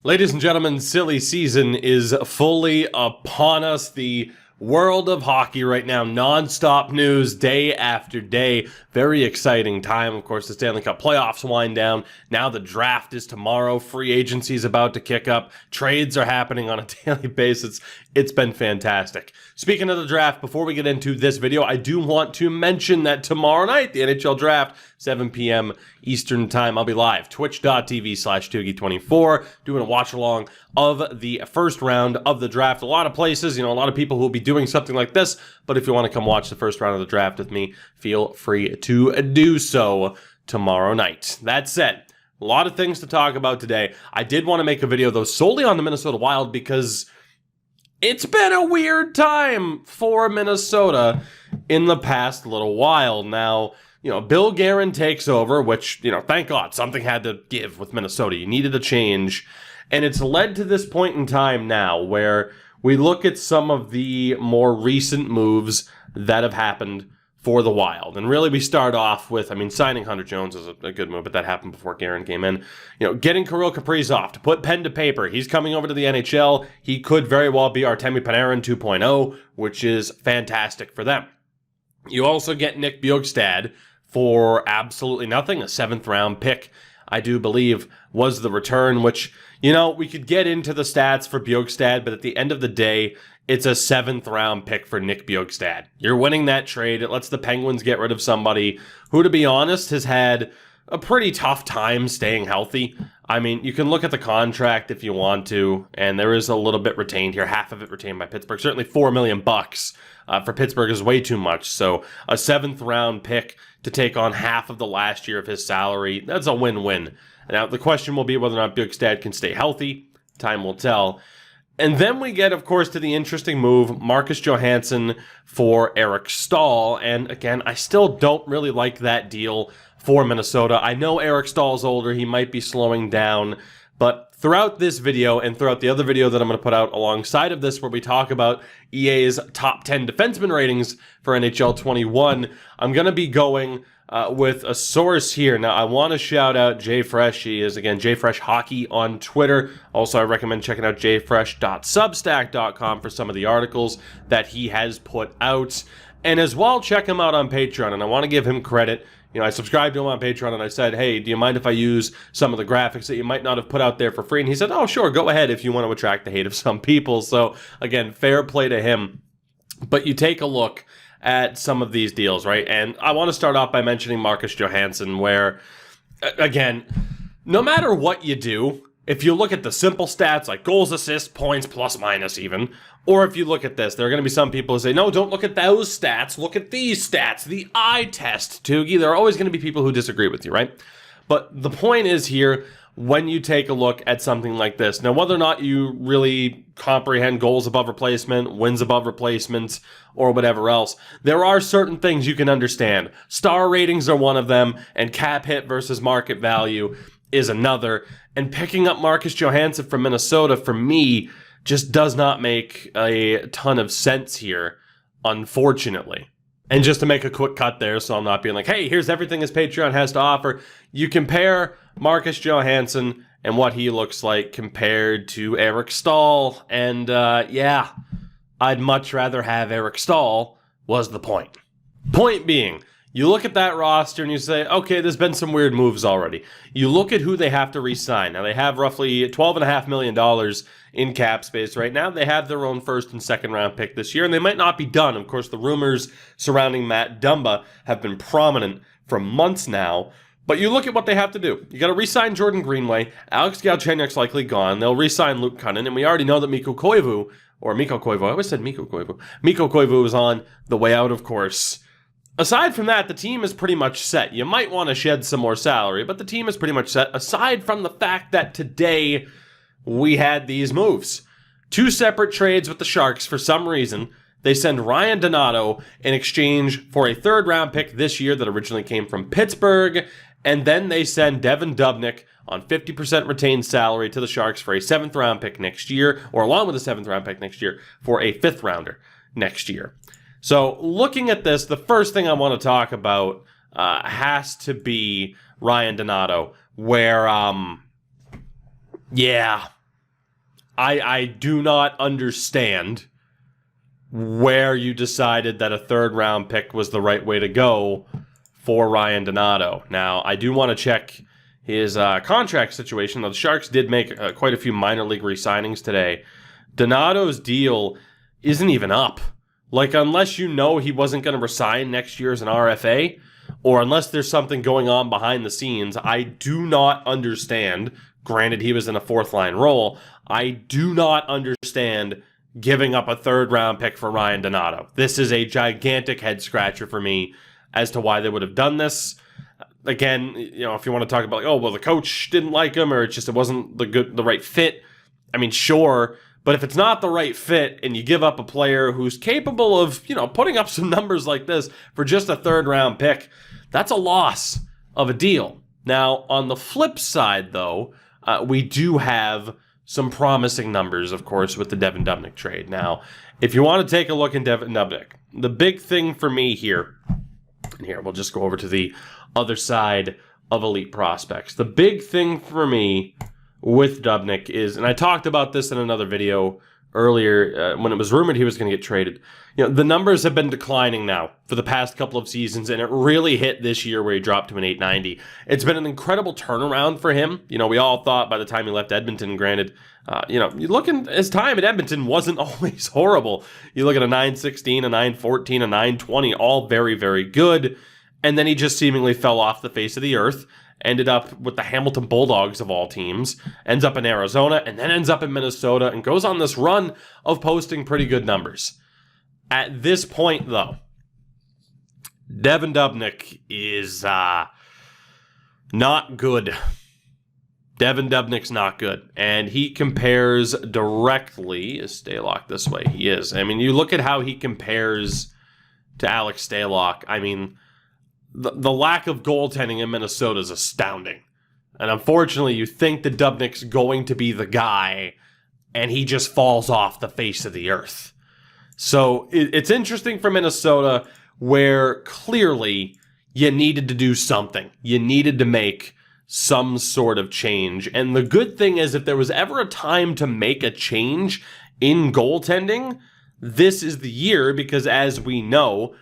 Ladies and gentlemen, silly season is fully upon us. The world of hockey right now, non-stop news day after day. Very exciting time. Of course, the Stanley Cup playoffs wind down. Now the draft is tomorrow. Free agency is about to kick up. Trades are happening on a daily basis. It's been fantastic. Speaking of the draft, before we get into this video, I do want to mention that tomorrow night, the NHL draft, 7 p.m. Eastern Time, I'll be live, twitch.tv/Tougie24, doing a watch along of the first round of the draft. A lot of places, a lot of people who will be doing something like this, but if you want to come watch the first round of the draft with me, feel free to do so tomorrow night. That said, a lot of things to talk about today. I did want to make a video, though, solely on the Minnesota Wild because it's been a weird time for Minnesota in the past little while. Now, Bill Guerin takes over, which, thank God, something had to give with Minnesota. You needed a change. And it's led to this point in time now where we look at some of the more recent moves that have happened for the Wild. And really, we start off with, signing Hunter Jones is a good move, but that happened before Guerin came in. Getting Kirill Kaprizov to put pen to paper. He's coming over to the NHL. He could very well be Artemi Panarin 2.0, which is fantastic for them. You also get Nick Bjugstad for absolutely nothing, a 7th round pick, I do believe, was the return, which, we could get into the stats for Bjugstad, but at the end of the day, it's a 7th round pick for Nick Bjugstad. You're winning that trade. It lets the Penguins get rid of somebody who, to be honest, has had a pretty tough time staying healthy. You can look at the contract if you want to, and there is a little bit retained here, half of it retained by Pittsburgh. Certainly $4 million for Pittsburgh is way too much. So a 7th round pick to take on half of the last year of his salary, that's a win-win. Now, the question will be whether or not Bjugstad can stay healthy. Time will tell. And then we get, of course, to the interesting move, Marcus Johansson for Eric Staal. And again, I still don't really like that deal for Minnesota. I know Eric Staal's older. He might be slowing down. But throughout this video and throughout the other video that I'm going to put out alongside of this where we talk about EA's top 10 defenseman ratings for NHL 21, I'm going to be going with a source here. Now, I want to shout out Jay Fresh. He is, again, JFresh Hockey on Twitter. Also, I recommend checking out jfresh.substack.com for some of the articles that he has put out. And as well, check him out on Patreon. And I want to give him credit. I subscribed to him on Patreon and I said, hey, do you mind if I use some of the graphics that you might not have put out there for free? And he said, oh, sure, go ahead if you want to attract the hate of some people. So, again, fair play to him. But you take a look at some of these deals, right? And I want to start off by mentioning Marcus Johansson, where, again, no matter what you do, if you look at the simple stats like goals, assists, points, plus, minus even, or if you look at this, there are going to be some people who say, no, don't look at those stats, look at these stats, the eye test, Tougie. There are always going to be people who disagree with you, right? But the point is here, when you take a look at something like this, now whether or not you really comprehend goals above replacement, wins above replacement, or whatever else, there are certain things you can understand. Star ratings are one of them, and cap hit versus market value is another. And picking up Marcus Johansson from Minnesota, for me, just does not make a ton of sense here, unfortunately. And just to make a quick cut there, so I'm not being like, hey, here's everything his Patreon has to offer. You compare Marcus Johansson and what he looks like compared to Eric Staal. And yeah, I'd much rather have Eric Staal, was the point. Point being, you look at that roster and you say, okay, there's been some weird moves already. You look at who they have to re-sign. Now, they have roughly $12.5 million in cap space right now. They have their own 1st and 2nd round pick this year, and they might not be done. Of course, the rumors surrounding Matt Dumba have been prominent for months now. But you look at what they have to do. You got to re-sign Jordan Greenway. Alex Galchenyuk's likely gone. They'll re-sign Luke Cunnin, and we already know that Mikko Koivu, I always said Mikko Koivu. Mikko Koivu is on the way out, of course. Aside from that, the team is pretty much set. You might want to shed some more salary, but the team is pretty much set, aside from the fact that today we had these moves. 2 separate trades with the Sharks for some reason. They send Ryan Donato in exchange for a 3rd round pick this year that originally came from Pittsburgh, and then they send Devin Dubnyk on 50% retained salary to the Sharks for a 7th round pick next year, or along with a 7th round pick next year for a 5th rounder next year. So looking at this, the first thing I want to talk about has to be Ryan Donato, where, yeah, I do not understand where you decided that a third-round pick was the right way to go for Ryan Donato. Now, I do want to check his contract situation. The Sharks did make quite a few minor league re-signings today. Donato's deal isn't even up. Like, unless you know he wasn't going to resign next year as an RFA, or unless there's something going on behind the scenes, I do not understand. Granted, he was in a fourth-line role. I do not understand giving up a third-round pick for Ryan Donato. This is a gigantic head-scratcher for me as to why they would have done this. Again, you know, if you want to talk about, like, oh, well, the coach didn't like him, or it wasn't the right fit. I mean, sure, but if it's not the right fit and you give up a player who's capable of, you know, putting up some numbers like this for just a third-round pick, that's a loss of a deal. Now, on the flip side, though, we do have some promising numbers, of course, with the Devan Dubnyk trade. Now, if you want to take a look at Devan Dubnyk, the big thing for me here, and here we'll just go over to the other side of elite prospects. The big thing for me with Dubnyk is, and I talked about this in another video earlier when it was rumored he was going to get traded. You know, the numbers have been declining now for the past couple of seasons, and it really hit this year where he dropped to an 890. It's been an incredible turnaround for him. You know, we all thought by the time he left Edmonton, granted, you know, you look at his time at Edmonton wasn't always horrible. You look at a 916, a 914, a 920, all very, very good. And then he just seemingly fell off the face of the earth, ended up with the Hamilton Bulldogs of all teams, ends up in Arizona, and then ends up in Minnesota, and goes on this run of posting pretty good numbers. At this point, though, Devan Dubnyk is not good. Devan Dubnyk's not good. And he compares directly, is Stalock this way? He is. I mean, you look at how he compares to Alex Stalock. I mean, the lack of goaltending in Minnesota is astounding. And unfortunately, you think that Dubnyk's going to be the guy, and he just falls off the face of the earth. So it's interesting for Minnesota, where clearly you needed to do something. You needed to make some sort of change. And the good thing is, if there was ever a time to make a change in goaltending, this is the year, because as we know,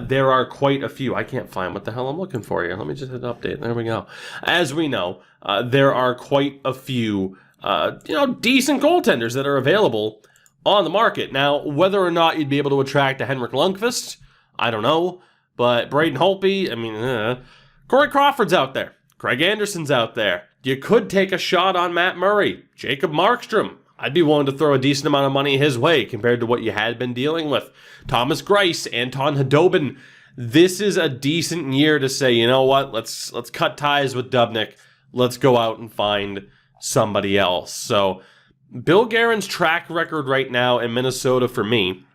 there are quite a few. I can't find what the hell I'm looking for here. Let me just hit update. There we go. As we know, there are quite a few, decent goaltenders that are available on the market. Now, whether or not you'd be able to attract a Henrik Lundqvist, I don't know. But Braden Holtby, I mean, Corey Crawford's out there. Craig Anderson's out there. You could take a shot on Matt Murray. Jacob Markstrom. I'd be willing to throw a decent amount of money his way compared to what you had been dealing with. Thomas Greiss, Anton Khudobin. This is a decent year to say, you know what, let's cut ties with Dubnyk. Let's go out and find somebody else. So Bill Guerin's track record right now in Minnesota, for me,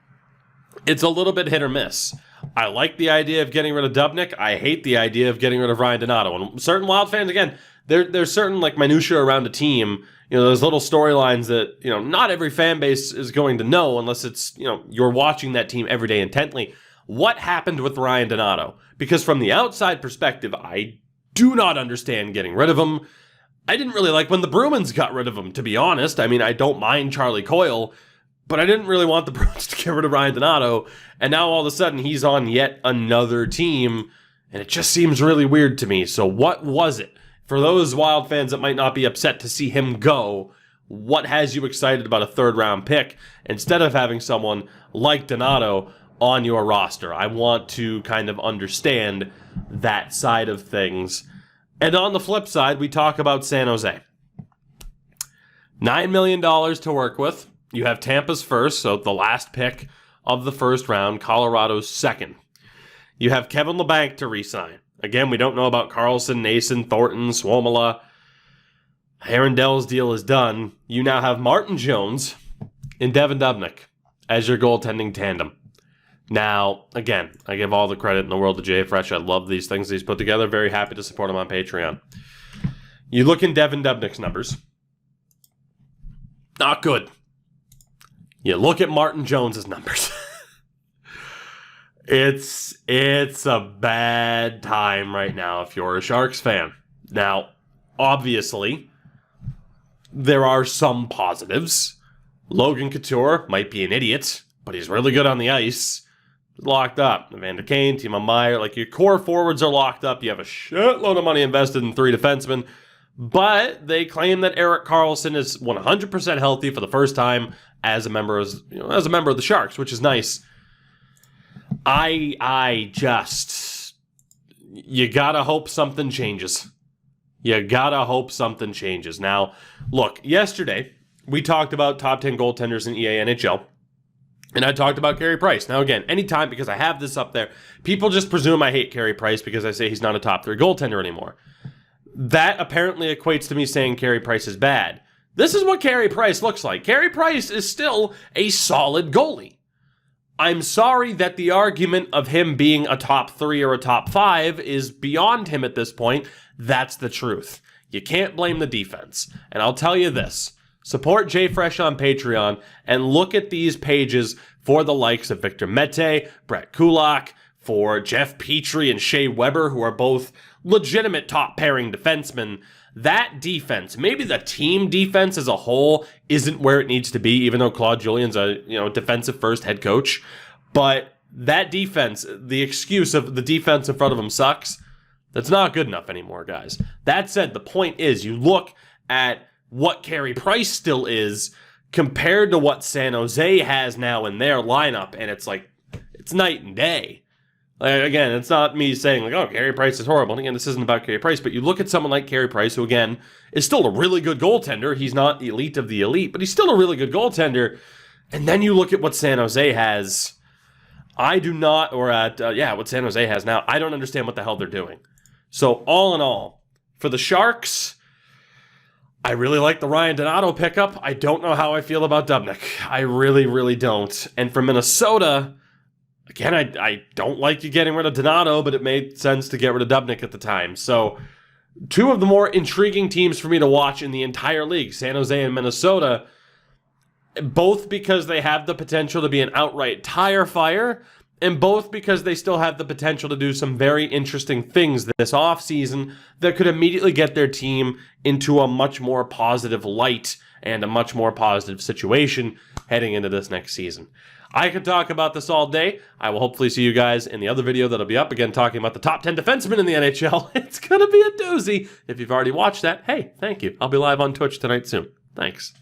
it's a little bit hit or miss. I like the idea of getting rid of Dubnyk. I hate the idea of getting rid of Ryan Donato. And certain Wild fans, again, there's certain like minutia around a team. You know, there's little storylines that, you know, not every fan base is going to know unless it's, you know, you're watching that team every day intently. What happened with Ryan Donato? Because from the outside perspective, I do not understand getting rid of him. I didn't really like when the Bruins got rid of him, to be honest. I mean, I don't mind Charlie Coyle, but I didn't really want the Bruins to get rid of Ryan Donato. And now all of a sudden he's on yet another team, and it just seems really weird to me. So what was it? For those Wild fans that might not be upset to see him go, what has you excited about a third-round pick instead of having someone like Donato on your roster? I want to kind of understand that side of things. And on the flip side, we talk about San Jose. $9 million to work with. You have Tampa's first, so the last pick of the first round, Colorado's second. You have Kevin LeBanc to re-sign. Again, we don't know about Carlson, Nason, Thornton, Suomela. Herndell's deal is done. You now have Martin Jones and Devan Dubnyk as your goaltending tandem. Now, again, I give all the credit in the world to Jay Fresh. I love these things he's put together. Very happy to support him on Patreon. You look in Devan Dubnyk's numbers. Not good. You look at Martin Jones's numbers. It's a bad time right now if you're a Sharks fan. Now, obviously, there are some positives. Logan Couture might be an idiot, but he's really good on the ice. Locked up. Evander Kane, Timo Meier, like your core forwards are locked up. You have a shitload of money invested in 3 defensemen, but they claim that Erik Karlsson is 100% healthy for the first time as a member of the Sharks, which is nice. You gotta hope something changes. Now, look, yesterday we talked about top 10 goaltenders in EA NHL. And I talked about Carey Price. Now, again, anytime, because I have this up there, people just presume I hate Carey Price because I say he's not a top 3 goaltender anymore. That apparently equates to me saying Carey Price is bad. This is what Carey Price looks like. Carey Price is still a solid goalie. I'm sorry that the argument of him being a top 3 or a top 5 is beyond him at this point. That's the truth. You can't blame the defense. And I'll tell you this. Support JFresh on Patreon and look at these pages for the likes of Victor Mete, Brett Kulak, for Jeff Petrie and Shea Weber, who are both legitimate top pairing defensemen. That defense, maybe the team defense as a whole, isn't where it needs to be, even though Claude Julien's a defensive first head coach. But that defense, the excuse of the defense in front of him sucks, that's not good enough anymore, guys. That said, the point is, you look at what Carey Price still is compared to what San Jose has now in their lineup, and it's night and day. Like, again, it's not me saying, like, oh, Carey Price is horrible. And again, this isn't about Carey Price, but you look at someone like Carey Price, who, again, is still a really good goaltender. He's not the elite of the elite, but he's still a really good goaltender. And then you look at what San Jose has. What San Jose has now. I don't understand what the hell they're doing. So, all in all, for the Sharks, I really like the Ryan Donato pickup. I don't know how I feel about Dubnyk. I really, really don't. And for Minnesota, again, I don't like you getting rid of Donato, but it made sense to get rid of Dubnyk at the time. So, 2 of the more intriguing teams for me to watch in the entire league, San Jose and Minnesota, both because they have the potential to be an outright tire fire, and both because they still have the potential to do some very interesting things this offseason that could immediately get their team into a much more positive light and a much more positive situation heading into this next season. I could talk about this all day. I will hopefully see you guys in the other video that'll be up, again, talking about the top 10 defensemen in the NHL. It's going to be a doozy. If you've already watched that, hey, thank you. I'll be live on Twitch tonight soon. Thanks.